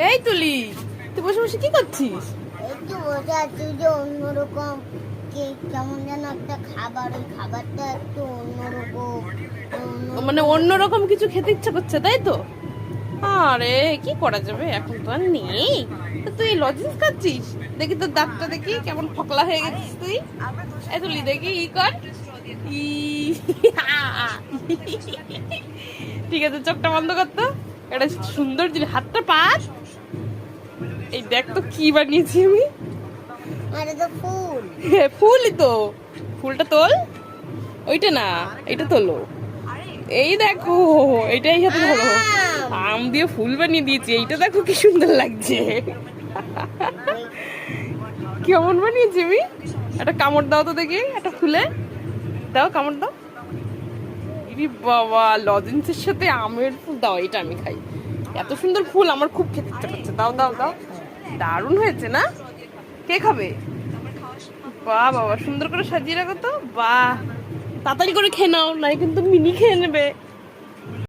এই তুলি, তুই বসে বসে কি করছিস? একটু বসে আছি যে অন্যরকম কেমন যেন একটা খাবার, ওই খাবারটা একটু অন্যরকম। মানে অন্যরকম কিছু খেতে ইচ্ছা করছে, তাই তো? আরে কি করা যাবে, এখন তো আর নেই। তো তুই লজেন্স খাচ্ছিস? দেখি তোর দাঁতটা, দেখি কেমন ফকলা হয়ে গেছিস তুই। এই তুলি দেখি, ই কর। ই ঠিক আছে, চোখটা বন্ধ করতো। এটা সুন্দর জিনিস, হাতটা পাস। এই দেখ তো কি বানিয়েছি আমি। আরে তো ফুল। ফুলই তো, ফুলটা তোল। ওইটা না, এটা তোলো। এই দেখো, এইটাই সাথে ধরো। আম দিয়ে ফুল বানিয়ে দিয়েছি, এইটা দেখো কি সুন্দর লাগছে। কেমন বানিয়েছি আমি? একটা কামড় দাও তো দেখি, একটা ফুলে দাও, কামড় দাও। ইরে বাবা, লজেন্সের সাথে আমের ফুল দাও, এটা আমি খাই। এত সুন্দর ফুল আমার খুব খেতে ইচ্ছা করছে, দাও দাও দাও। দারুণ হয়েছে না? কে খাবে? বাহ বাবা, সুন্দর করে সাজিয়ে রাখো তো। বাহ, তাড়াতাড়ি করে খেয়ে নাও, নাই কিন্তু মিনি খেয়ে নেবে।